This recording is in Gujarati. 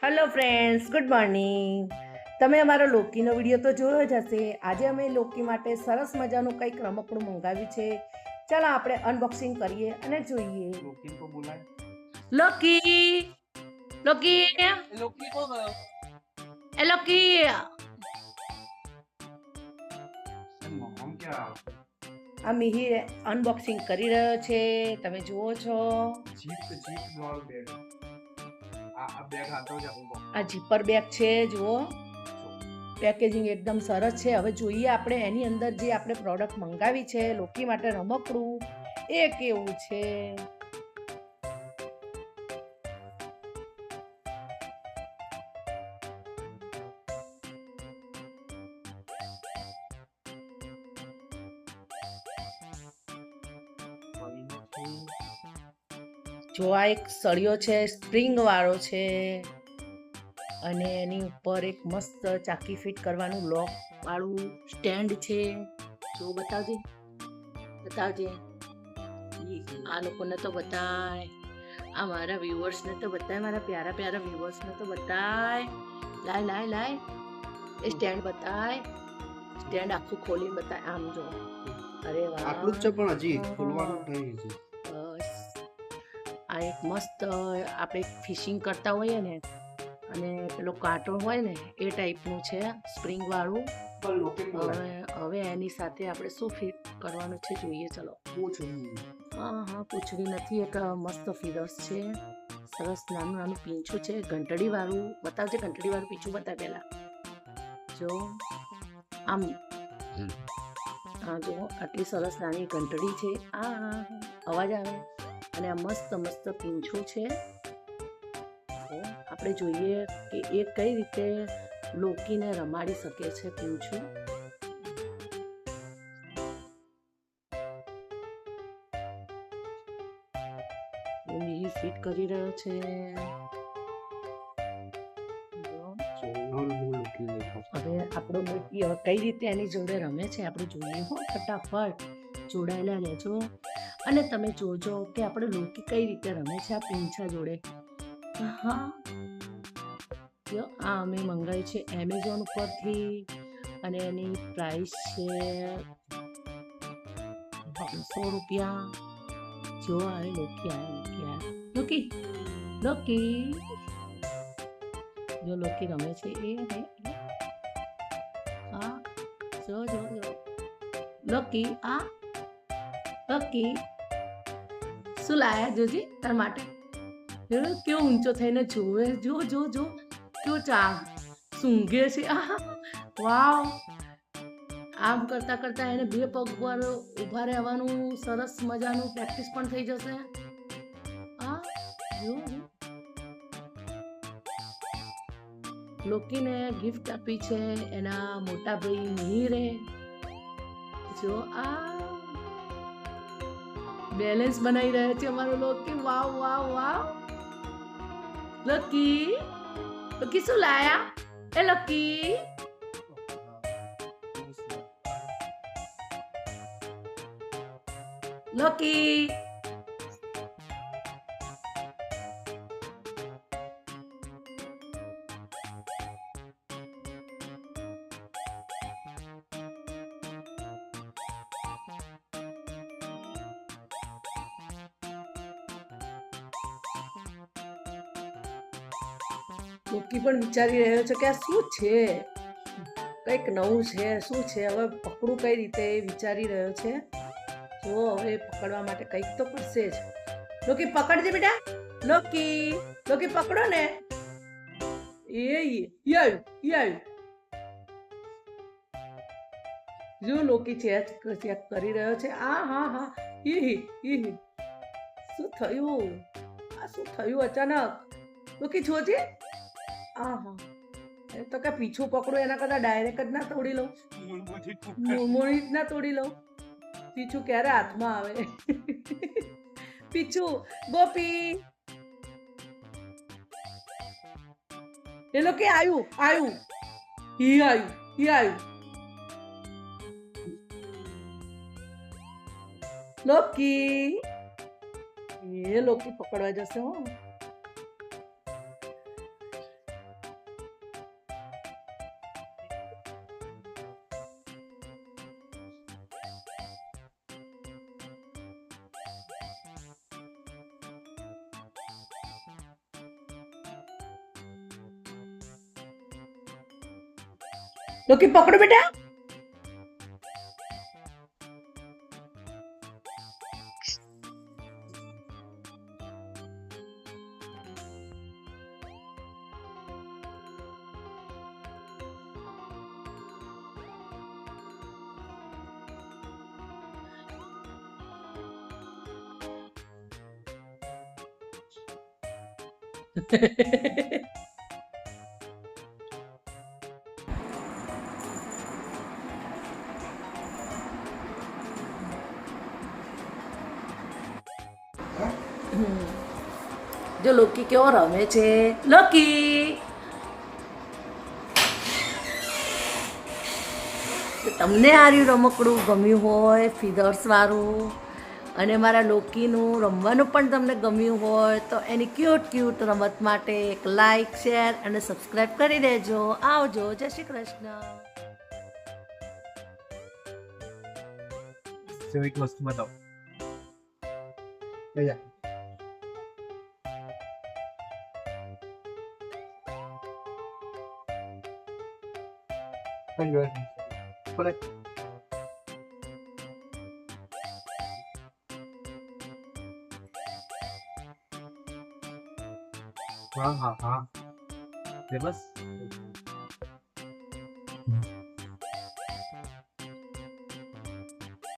Hello friends, good morning. તમે અમારો લોકીનો વિડીયો તો જોયો જ હશે. આજે અમે લોકી માટે સરસ મજાનું કંઈક રમકડું મંગાવ્યું છે. ચાલો આપણે અનબોક્સિંગ કરીએ અને જોઈએ. लोकी को बुलाए। લોકી લોકી लोकी को गयो। એ લોકી हम क्या આ મિહિર અનબોક્સિંગ કરી રહ્યો છે. તમે જુઓ છો जीप वाला बैग आ बैग आता हो जाऊंगा। આ જીપર બેગ છે. જુઓ પેકેજિંગ એકદમ સરસ છે. હવે જોઈએ આપણે એની અંદર જે આપણે પ્રોડક્ટ મંગાવી છે લોકી માટે રમકડું એ કેવું છે. જો આ એક સળિયો છે, સ્પ્રિંગ વાળો છે અને એની ઉપર એક મસ્ત ચાકી ફિટ કરવાનું લોક વાળું સ્ટેન્ડ છે. જો બતાવજે આ લોકોને તો બતાય, આ મારા વ્યુઅર્સને તો બતાય, મારા પ્યારા વ્યુઅર્સને તો બતાય. લાય એ સ્ટેન્ડ બતાય. સ્ટેન્ડ આખું ખોલીને બતાય. આમ જો, અરે વાહ, આટલું જ છે પણ હજી ખોલવાનું થઈ છે. બસ આ એક મસ્ત આપણે ફિશિંગ કરતા હોઈએ ને અને પેલો કાંટો હોય ને એ ટાઈપનું છે, સ્પ્રિંગ વાળું. પણ લોકી બોલાય હવે એની સાથે આપણે શું ફિટ કરવાનું છે જોઈએ. ચલો. હા પૂછવી નથી. એક મસ્ત ફિગર્સ છે, સરસ નાનું પીંછું છે, ઘંટડી વાળું. બતાવજે ઘંટડી વાળું પીંછું બતાવ પહેલા. જો આમ, હા જો આટલી સરસ નાની ઘંટડી છે. અવાજ આવે. અને આ મસ્ત પીંછું છે. આપણે જોઈએ કે એ કઈ રીતે લોકીને રમાડી શકે છે પીંછું. એ ફિટ કરી રહ્યો છે. હવે આપણો લોકી હવે કઈ રીતે એની જોડે રમે છે આપણે જોઈએ. હો, ફટાફટ જોડાયેલા રહેજો અને તમે જોજો કે આપણે લોકી કઈ રીતે રમે છે આ પીંછા જોડે. હા, આ અમે મંગાવ્યું છે એમેઝોન ઉપરથી અને એની પ્રાઇસ છે 200 રૂપિયા. જો આવે લોકી જો લોકી રમે છે એ હા જો લોકી શું લાયા જોજી તાર માટે. કેવો ઊંચો થઈને જોવે. જો કેવો ચા સૂંઘે છે. વાવ. આમ કરતા એને 2 પગ પર ઊભા રહેવાનું સરસ મજાનું પ્રેક્ટિસ પણ થઈ જશે. જો લોકીને ગિફ્ટ આપી છે એના મોટા ભાઈ મિહિરે. જો આ બેલેન્સ બનાવી રહ્યા છે અમારો લોકી. વાવ. લોકી શું લાયા એ લોકી? લોકી લોકી પણ વિચારી રહ્યો છે કે આ શું છે, કંઈક નવું છે. શું છે હવે પકડું કઈ રીતે એ વિચારી રહ્યો છે. જો હવે પકડવા માટે કંઈક તો પડશે જ. લોકી પકડજે બેટા. લોકી પકડો ને. એ આવ્યું. જો લોકી ચેક કરી રહ્યો છે. હા શું થયું અચાનક? લોકી જોજે. તો કે પીછું પકડું એના કરતા ડાયરેક્ટ જ ના તોડી લઉં. મોડી જ ના તોડી લઉં. પીછું ક્યારે હાથમાં આવે. પીછું ગોપી એ લોકો આવ્યું. લોકી પકડવા જશે. હો લોકી પકડો બેટા. જો લોકી કેવો રમે છે. લોકી, તો તમને આ રહ્યું રમકડું ગમ્યું હોય ફીધર્સ વાળું, અને મારા લોકીનું રમવાનું પણ તમને ગમ્યું હોય તો એની ક્યુટ રમત માટે એક લાઈક, શેર અને સબસ્ક્રાઈબ કરી દેજો. આવજો. જય શ્રી કૃષ્ણ. એક વસ્તુ બતાવો. લઈ જા. કઈ વાત નહીં. બોલે. હા. બસ